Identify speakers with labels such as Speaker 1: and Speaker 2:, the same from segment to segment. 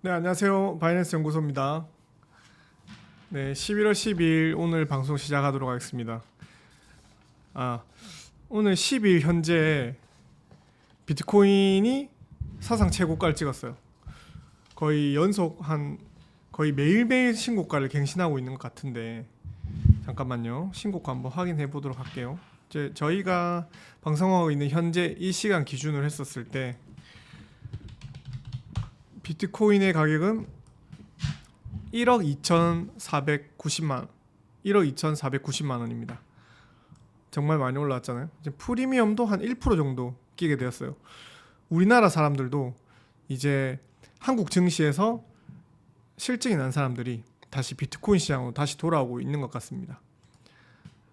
Speaker 1: 네, 안녕하세요. 바이낸스 연구소입니다. 네, 11월 10일 오늘 방송 시작하도록 하겠습니다. 오늘 10일 현재 비트코인이 사상 최고가를 찍었어요. 거의 거의 매일매일 신고가를 갱신하고 있는 것 같은데 잠깐만요. 신고가 한번 확인해 보도록 할게요. 저희가 방송하고 있는 현재 이 시간 기준으로 했었을 때 비트코인의 가격은 1억 2,490만 원입니다. 정말 많이 올라왔잖아요. 이제 프리미엄도 한 1% 정도 끼게 되었어요. 우리나라 사람들도 이제 한국 증시에서 실증이 난 사람들이 다시 비트코인 시장으로 다시 돌아오고 있는 것 같습니다.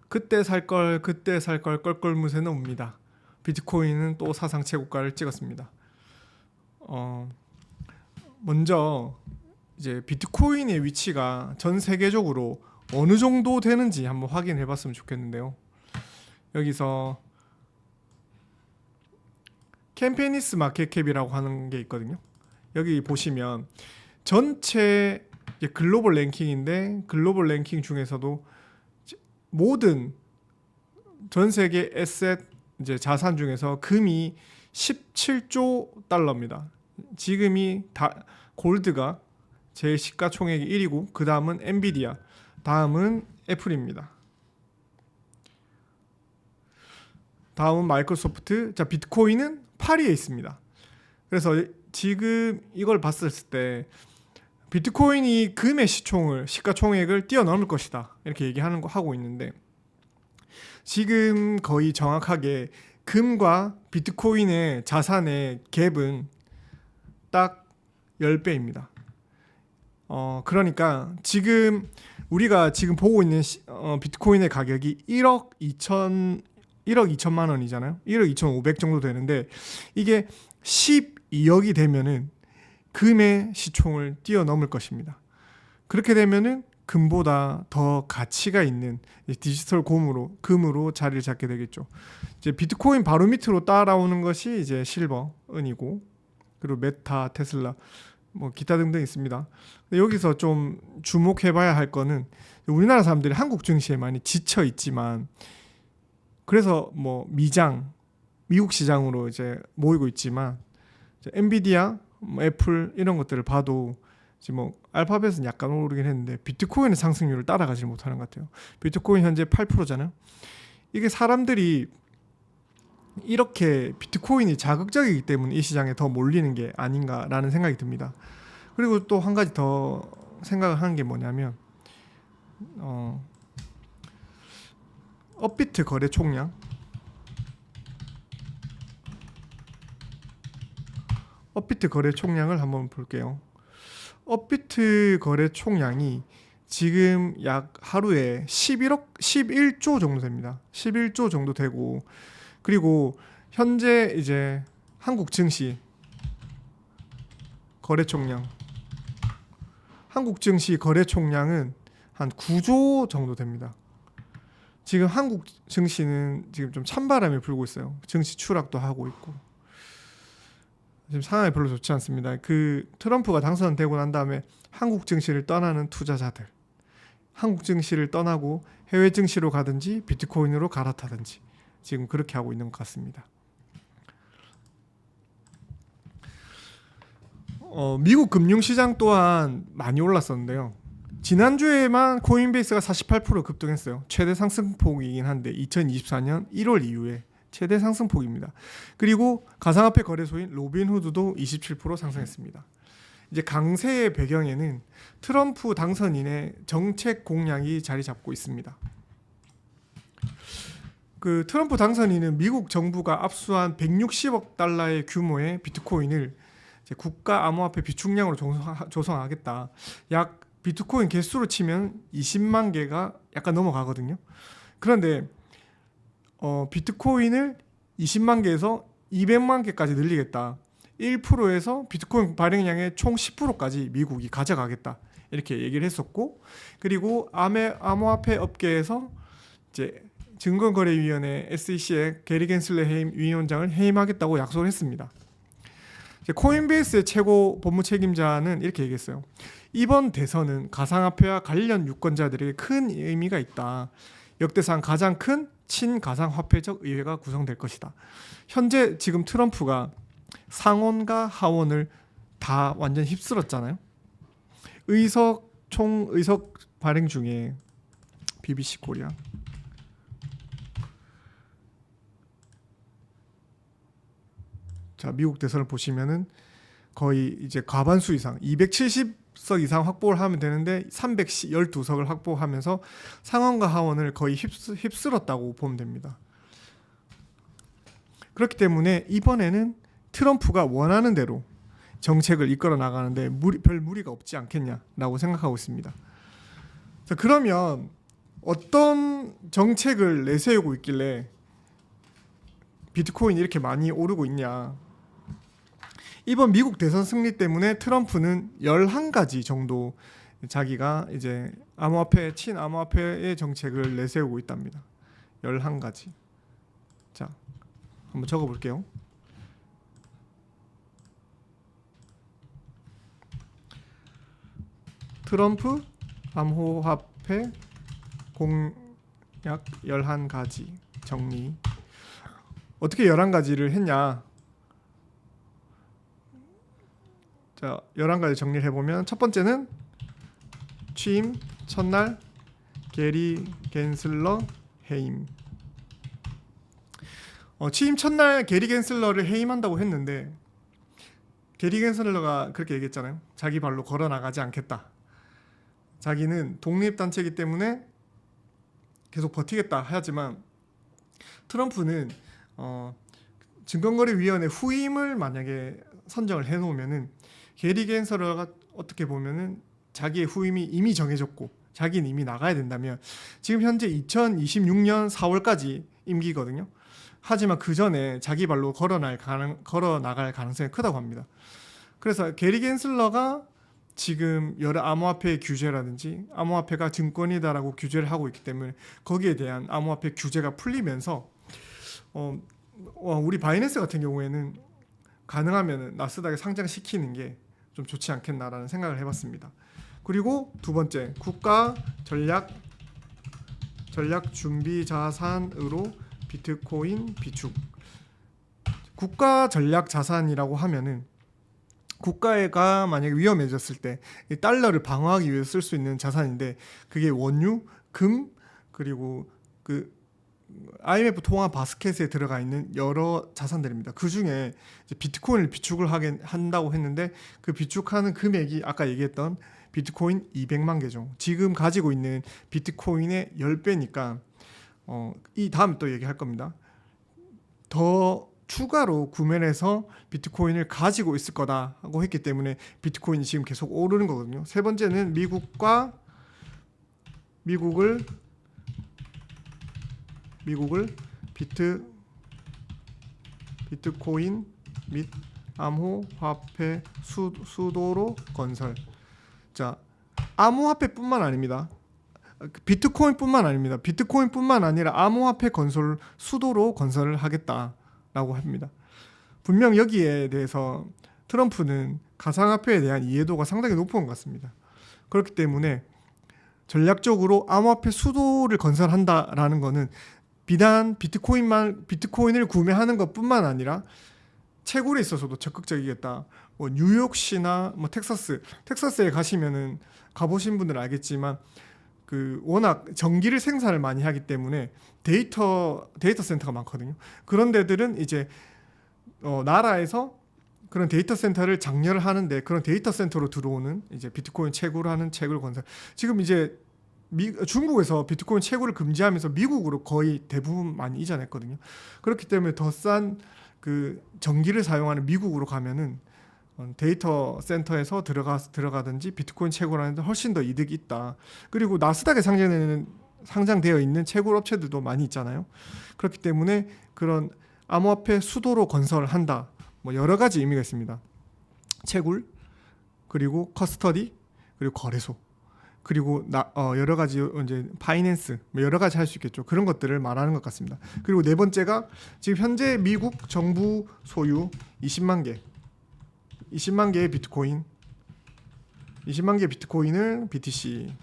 Speaker 1: 그때 살 걸 껄껄무새는 옵니다. 비트코인은 또 사상 최고가를 찍었습니다. 먼저 이제 비트코인의 위치가 전 세계적으로 어느 정도 되는지 한번 확인해 봤으면 좋겠는데요. 여기서 캠페니스 마켓캡이라고 하는 게 있거든요. 여기 보시면 전체 글로벌 랭킹인데 글로벌 랭킹 중에서도 모든 전 세계 에셋 이제 자산 중에서 금이 17조 달러입니다. 지금이 골드가 제일 시가총액이 1위고 그 다음은 엔비디아, 다음은 애플입니다. 다음은 마이크로소프트. 자, 비트코인은 8위에 있습니다. 그래서 지금 이걸 봤을 때 비트코인이 금의 시가총액을 뛰어넘을 것이다 이렇게 하고 있는데, 지금 거의 정확하게 금과 비트코인의 자산의 갭은 딱 10배입니다. 그러니까 지금 우리가 지금 보고 있는 비트코인의 가격이 1억 2천만 원이잖아요. 1억 2,500 정도 되는데 이게 12억이 되면은 금의 시총을 뛰어넘을 것입니다. 그렇게 되면은 금보다 더 가치가 있는 디지털 금으로 자리를 잡게 되겠죠. 이제 비트코인 바로 밑으로 따라오는 것이 이제 실버, 은이고, 그리고 메타, 테슬라, 뭐 기타 등등 있습니다. 근데 여기서 좀 주목해봐야 할 거는 우리나라 사람들이 한국 증시에 많이 지쳐 있지만, 그래서 뭐 미국 시장으로 이제 모이고 있지만, 이제 엔비디아, 애플 이런 것들을 봐도 지금 뭐 알파벳은 약간 오르긴 했는데 비트코인의 상승률을 따라가지 못하는 것 같아요. 비트코인 현재 8%잖아요. 이게 사람들이 이렇게 비트코인이 자극적이기 때문에 이 시장에 더 몰리는 게 아닌가라는 생각이 듭니다. 그리고 또 한 가지 더 생각을 하는 게 뭐냐면 업비트 거래 총량, 업비트 거래 총량을 한번 볼게요. 업비트 거래 총량이 지금 약 하루에 11조 정도 됩니다. 11조 정도 되고, 그리고 현재 이제 한국 증시 거래 총량, 한국 증시 거래 총량은 한 9조 정도 됩니다. 지금 한국 증시는 지금 좀 찬바람이 불고 있어요. 증시 추락도 하고 있고 지금 상황이 별로 좋지 않습니다. 그 트럼프가 당선되고 난 다음에 한국 증시를 떠나는 투자자들, 한국 증시를 떠나고 해외 증시로 가든지 비트코인으로 갈아타든지 지금 그렇게 하고 있는 것 같습니다. 미국 금융시장 또한 많이 올랐었는데요. 지난주에만 코인베이스가 48% 급등했어요. 최대 상승폭이긴 한데 2024년 1월 이후에 최대 상승폭입니다. 그리고 가상화폐 거래소인 로빈후드도 27% 상승했습니다. 이제 강세의 배경에는 트럼프 당선인의 정책 공약이 자리 잡고 있습니다. 그 트럼프 당선인은 미국 정부가 압수한 160억 달러의 규모의 비트코인을 이제 국가 암호화폐 비축량으로 조성하겠다. 약 비트코인 개수로 치면 20만 개가 약간 넘어가거든요. 그런데 비트코인을 20만 개에서 200만 개까지 늘리겠다. 1%에서 비트코인 발행량의 총 10%까지 미국이 가져가겠다. 이렇게 얘기를 했었고, 그리고 암호화폐 업계에서 이제 증권거래위원회 SEC의 게리 겐슬레 위원장을 해임하겠다고 약속을 했습니다. 코인베이스의 최고 법무 책임자는 이렇게 얘기했어요. 이번 대선은 가상화폐와 관련 유권자들에게 큰 의미가 있다. 역대상 가장 큰 친가상화폐적 의회가 구성될 것이다. 현재 지금 트럼프가 상원과 하원을 다 완전 휩쓸었잖아요. 총의석 발행 중에 BBC 코리아 자, 미국 대선을 보시면은 거의 이제 과반수 이상 270석 이상 확보를 하면 되는데 312석을 확보하면서 상원과 하원을 거의 휩쓸었다고 보면 됩니다. 그렇기 때문에 이번에는 트럼프가 원하는 대로 정책을 이끌어 나가는데 별 무리가 없지 않겠냐라고 생각하고 있습니다. 자, 그러면 어떤 정책을 내세우고 있길래 비트코인이 이렇게 많이 오르고 있냐? 이번 미국 대선 승리 때문에 트럼프는 11가지 정도 자기가 이제 암호화폐, 친암호화폐의 정책을 내세우고 있답니다. 11가지. 자, 한번 적어볼게요. 트럼프 암호화폐 공약 11가지 정리. 어떻게 11가지를 했냐? 자, 11가지 정리를 해보면 첫 번째는 취임 첫날 게리 겐슬러 해임. 취임 첫날 게리 겐슬러를 해임한다고 했는데 게리 겐슬러가 그렇게 얘기했잖아요. 자기 발로 걸어 나가지 않겠다. 자기는 독립단체이기 때문에 계속 버티겠다 하지만 트럼프는 증권거래위원회 후임을 만약에 선정을 해놓으면은 게리 겐슬러가 어떻게 보면은 자기의 후임이 이미 정해졌고 자기는 이미 나가야 된다면 지금 현재 2026년 4월까지 임기거든요. 하지만 그 전에 자기 발로 걸어 나갈 가능성이 크다고 합니다. 그래서 게리 겐슬러가 지금 여러 암호화폐 규제라든지 암호화폐가 증권이다라고 규제를 하고 있기 때문에 거기에 대한 암호화폐 규제가 풀리면서 우리 바이낸스 같은 경우에는 가능하면 나스닥에 상장시키는 게 좀 좋지 않겠나라는 생각을 해봤습니다. 그리고 두 번째, 국가 전략 준비 자산으로 비트코인 비축. 국가 전략 자산이라고 하면은 국가가 만약에 위험해졌을 때 이 달러를 방어하기 위해서 쓸 수 있는 자산인데 그게 원유, 금, 그리고 그 IMF 통화 바스켓에 들어가 있는 여러 자산들입니다. 그 중에 비트코인을 비축을 한다고 했는데 그 비축하는 금액이 아까 얘기했던 비트코인 200만 개종. 지금 가지고 있는 비트코인의 10배니까 이 다음 또 얘기할 겁니다. 더 추가로 구매를 해서 비트코인을 가지고 있을 거다라고 했기 때문에 비트코인이 지금 계속 오르는 거거든요. 세 번째는 미국을 비트코인 및 암호화폐 수도로 건설. 자, 암호화폐뿐만 아닙니다. 비트코인뿐만 아닙니다. 비트코인뿐만 아니라 암호화폐 수도로 건설을 하겠다라고 합니다. 분명 여기에 대해서 트럼프는 가상화폐에 대한 이해도가 상당히 높은 것 같습니다. 그렇기 때문에 전략적으로 암호화폐 수도를 건설한다라는 것은 비단 비트코인을 구매하는 것뿐만 아니라 채굴에 있어서도 적극적이겠다. 뭐 뉴욕시나 뭐 텍사스에 가시면은 가보신 분들은 알겠지만 그 워낙 전기를 생산을 많이 하기 때문에 데이터 센터가 많거든요. 그런 데들은 이제 나라에서 그런 데이터 센터를 장려를 하는데 그런 데이터 센터로 들어오는 이제 비트코인 채굴하는 채굴 건설. 지금 이제 중국에서 비트코인 채굴을 금지하면서 미국으로 거의 대부분 많이 이전했거든요. 그렇기 때문에 더 싼 그 전기를 사용하는 미국으로 가면은 데이터 센터에서 들어가든지 비트코인 채굴하는데 훨씬 더 이득이 있다. 그리고 나스닥에 상장되어 있는 채굴 업체들도 많이 있잖아요. 그렇기 때문에 그런 암호화폐 수도로 건설한다. 뭐 여러 가지 의미가 있습니다. 채굴, 그리고 커스터디, 그리고 거래소, 그리고 여러 가지 이제 파이낸스, 뭐 여러 가지 할 수 있겠죠. 그런 것들을 말하는 것 같습니다. 그리고 네 번째가 지금 현재 미국 정부 소유 20만 개 20만 개의 비트코인 20만 개의 비트코인을 BTC를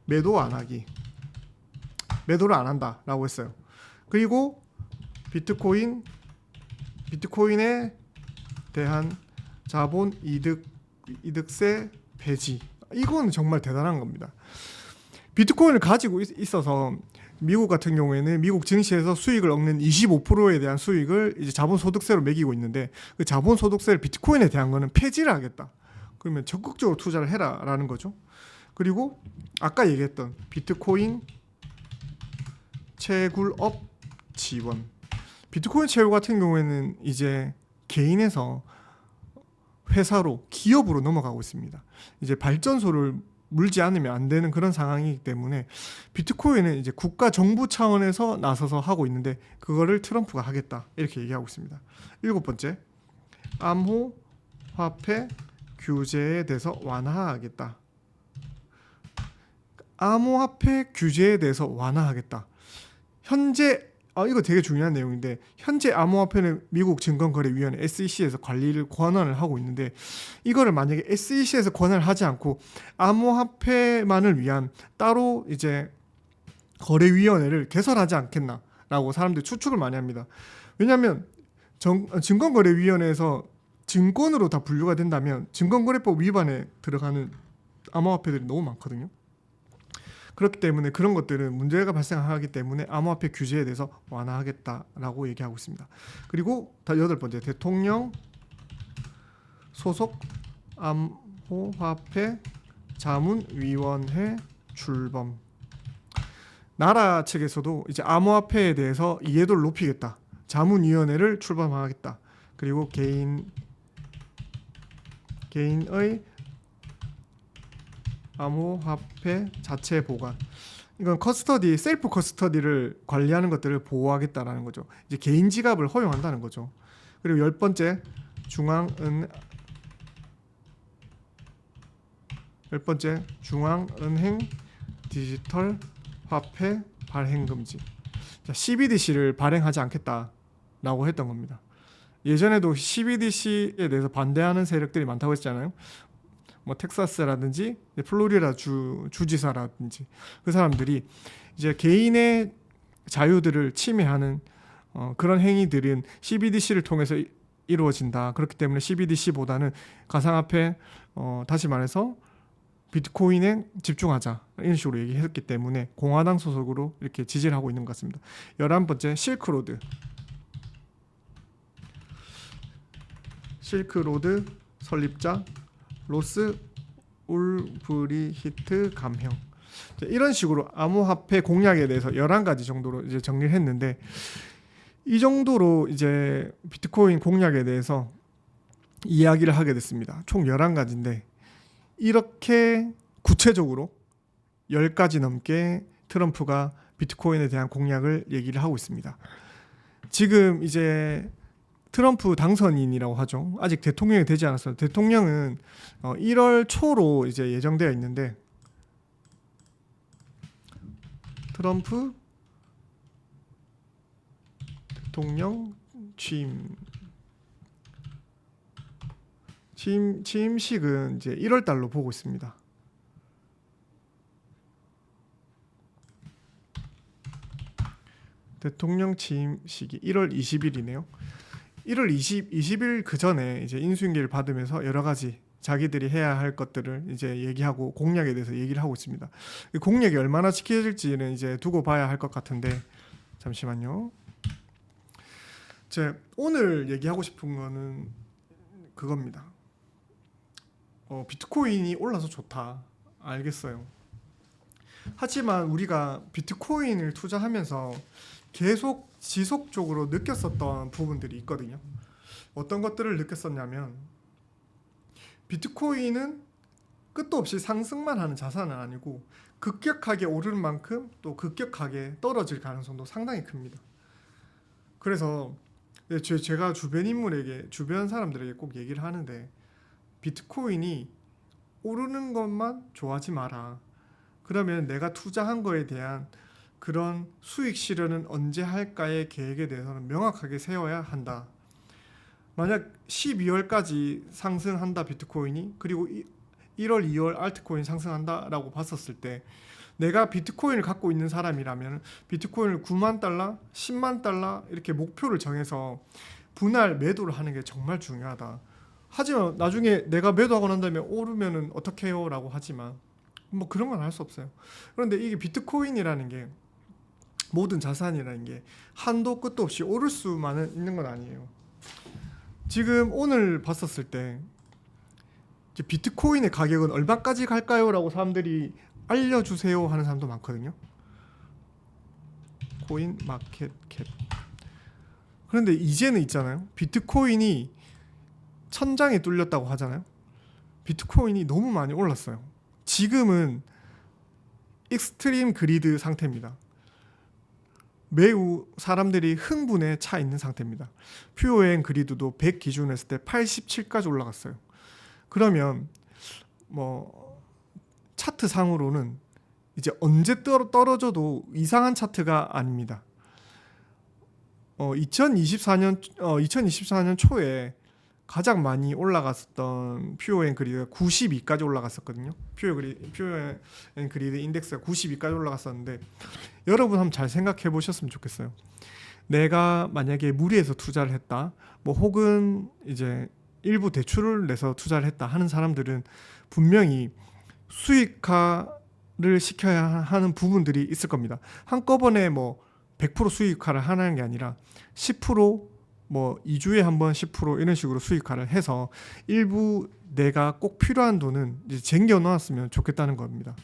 Speaker 1: 매도를 안 한다라고 했어요. 그리고 비트코인에 대한 자본 이득세 폐지. 이건 정말 대단한 겁니다. 비트코인을 가지고 있어서 미국 같은 경우에는 미국 증시에서 수익을 얻는 25%에 대한 수익을 이제 자본소득세로 매기고 있는데 그 자본소득세를 비트코인에 대한 거는 폐지를 하겠다. 그러면 적극적으로 투자를 해라라는 거죠. 그리고 아까 얘기했던 비트코인 채굴업 지원. 비트코인 채굴 같은 경우에는 이제 개인에서 회사로 기업으로 넘어가고 있습니다. 이제 발전소를 물지 않으면 안 되는 그런 상황이기 때문에 비트코인은 이제 국가 정부 차원에서 나서서 하고 있는데 그거를 트럼프가 하겠다 이렇게 얘기하고 있습니다. 7번째, 암호화폐 규제에 대해서 완화하겠다. 암호화폐 규제에 대해서 완화하겠다. 현재 이거 되게 중요한 내용인데 현재 암호화폐는 미국 증권거래위원회 SEC에서 관리를 권한을 하고 있는데 이거를 만약에 SEC에서 권한을 하지 않고 암호화폐만을 위한 따로 이제 거래위원회를 개설하지 않겠나라고 사람들이 추측을 많이 합니다. 왜냐하면 증권거래위원회에서 증권으로 다 분류가 된다면 증권거래법 위반에 들어가는 암호화폐들이 너무 많거든요. 그렇기 때문에 그런 것들은 문제가 발생하기 때문에 암호화폐 규제에 대해서 완화하겠다라고 얘기하고 있습니다. 그리고 8번째, 대통령 소속 암호화폐 자문위원회 출범. 나라 측에서도 이제 암호화폐에 대해서 이해도를 높이겠다. 자문위원회를 출범하겠다. 그리고 개인의 암호화폐 자체 보관. 이건 셀프 커스터디를 관리하는 것들을 보호하겠다라는 거죠. 이제 개인 지갑을 허용한다는 거죠. 그리고 10번째, 중앙은행 디지털 화폐 발행 금지. CBDC를 발행하지 않겠다라고 했던 겁니다. 예전에도 CBDC에 대해서 반대하는 세력들이 많다고 했잖아요. 뭐 텍사스라든지 플로리다 주지사라든지 그 사람들이 이제 개인의 자유들을 침해하는 그런 행위들은 CBDC를 통해서 이루어진다. 그렇기 때문에 CBDC보다는 가상화폐 다시 말해서 비트코인에 집중하자 이런 식으로 얘기했기 때문에 공화당 소속으로 이렇게 지지를 하고 있는 것 같습니다. 11번째, 실크로드 설립자 로스 울브리히트 감형. 이런 식으로 암호화폐 공약에 대해서 11가지 정도로 이제 정리를 했는데 이 정도로 이제 비트코인 공약에 대해서 이야기를 하게 됐습니다. 총 11가지인데 이렇게 구체적으로 10가지 넘게 트럼프가 비트코인에 대한 공약을 얘기를 하고 있습니다. 지금 이제 트럼프 당선인이라고 하죠. 아직 대통령이 되지 않았어요. 대통령은 1월 초로 이제 예정되어 있는데 트럼프 대통령 취임식은 이제 1월 달로 보고 있습니다. 대통령 취임식이 1월 20일이네요. 1월 20일 그 전에 이제 인수인계를 받으면서 여러 가지 자기들이 해야 할 것들을 이제 얘기하고 공약에 대해서 얘기를 하고 있습니다. 공약이 얼마나 지켜질지는 이제 두고 봐야 할 것 같은데 잠시만요. 오늘 얘기하고 싶은 거는 그겁니다. 비트코인이 올라서 좋다. 알겠어요. 하지만 우리가 비트코인을 투자하면서 계속 지속적으로 느꼈었던 부분들이 있거든요. 어떤 것들을 느꼈었냐면 비트코인은 끝도 없이 상승만 하는 자산은 아니고 급격하게 오르는 만큼 또 급격하게 떨어질 가능성도 상당히 큽니다. 그래서 제가 주변 사람들에게 꼭 얘기를 하는데 비트코인이 오르는 것만 좋아하지 마라. 그러면 내가 투자한 거에 대한 그런 수익 실현은 언제 할까의 계획에 대해서는 명확하게 세워야 한다. 만약 12월까지 상승한다 비트코인이, 그리고 1월, 2월 알트코인 상승한다라고 봤었을 때 내가 비트코인을 갖고 있는 사람이라면 비트코인을 9만 달러, 10만 달러 이렇게 목표를 정해서 분할 매도를 하는 게 정말 중요하다. 하지만 나중에 내가 매도하고 난 다음에 오르면은 어떻게 해요? 라고 하지만 뭐 그런 건 할 수 없어요. 그런데 이게 비트코인이라는 게, 모든 자산이라는 게 한도 끝도 없이 오를 수만 있는 건 아니에요. 지금 오늘 봤었을 때 이제 비트코인의 가격은 얼마까지 갈까요? 라고 사람들이 알려주세요 하는 사람도 많거든요. 코인 마켓 캡. 그런데 이제는 있잖아요, 비트코인이 천장이 뚫렸다고 하잖아요. 비트코인이 너무 많이 올랐어요. 지금은 익스트림 그리드 상태입니다. 매우 사람들이 흥분에 차 있는 상태입니다. 퓨어앤 그리드도 100 기준으로 했을 때 87까지 올라갔어요. 그러면 뭐 차트 상으로는 이제 언제 떨어져도 이상한 차트가 아닙니다. 2024년 초에 가장 많이 올라갔었던 퓨어앤 그리드가 92까지 올라갔었거든요. 퓨어앤 그리드 인덱스가 92까지 올라갔었는데, 여러분 한번 잘 생각해 보셨으면 좋겠어요. 내가 만약에 무리해서 투자를 했다, 뭐 혹은 이제 일부 대출을 내서 투자를 했다 하는 사람들은 분명히 수익화를 시켜야 하는 부분들이 있을 겁니다. 한꺼번에 뭐 100% 수익화를 하는 게 아니라 10%, 뭐 2주에 한 번 10% 이런 식으로 수익화를 해서 일부 내가 꼭 필요한 돈은 이제 쟁겨 놓았으면 좋겠다는 겁니다.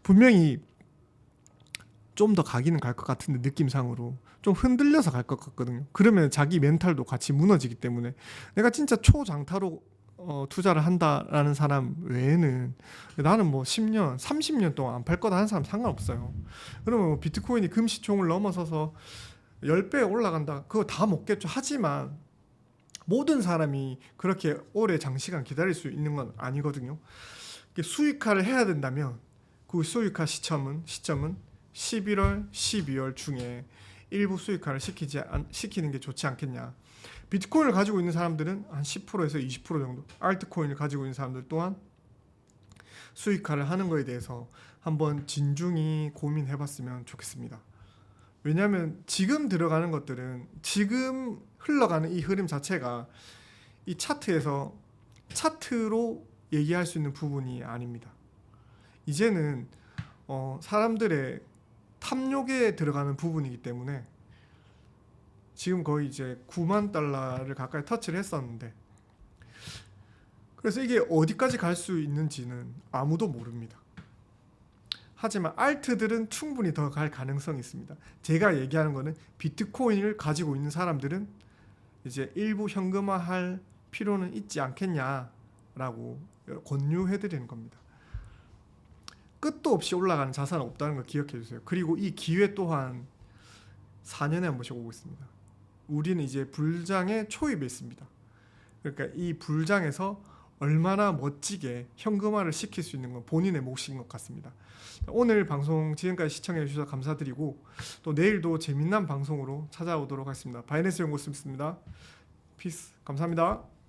Speaker 1: 분명히 좀 더 가기는 갈 것 같은데 느낌상으로 좀 흔들려서 갈 것 같거든요. 그러면 자기 멘탈도 같이 무너지기 때문에 내가 진짜 초장타로 투자를 한다라는 사람 외에는 나는 뭐 10년, 30년 동안 안 팔 거다 하는 사람 상관없어요. 그러면 뭐 비트코인이 금시총을 넘어서서 10배 올라간다, 그거 다 먹겠죠. 하지만 모든 사람이 그렇게 오래 장시간 기다릴 수 있는 건 아니거든요. 수익화를 해야 된다면 그 수익화 시점은 11월, 12월 중에 일부 수익화를 시키는 게 좋지 않겠냐. 비트코인을 가지고 있는 사람들은 한 10%에서 20% 정도, 알트코인을 가지고 있는 사람들 또한 수익화를 하는 거에 대해서 한번 진중히 고민해봤으면 좋겠습니다. 왜냐하면 지금 들어가는 것들은, 지금 흘러가는 이 흐름 자체가 이 차트에서 차트로 얘기할 수 있는 부분이 아닙니다. 이제는 사람들의 탐욕에 들어가는 부분이기 때문에 지금 거의 이제 9만 달러를 가까이 터치를 했었는데, 그래서 이게 어디까지 갈 수 있는지는 아무도 모릅니다. 하지만 알트들은 충분히 더 갈 가능성이 있습니다. 제가 얘기하는 거는 비트코인을 가지고 있는 사람들은 이제 일부 현금화할 필요는 있지 않겠냐라고 권유해 드리는 겁니다. 끝도 없이 올라가는 자산은 없다는 걸 기억해 주세요. 그리고 이 기회 또한 4년에 한 번씩 오고 있습니다. 우리는 이제 불장의 초입에 있습니다. 그러니까 이 불장에서 얼마나 멋지게 현금화를 시킬 수 있는 건 본인의 몫인 것 같습니다. 오늘 방송 지금까지 시청해 주셔서 감사드리고, 또 내일도 재미난 방송으로 찾아오도록 하겠습니다. 바이낸스 연구소였습니다. 피스. 감사합니다.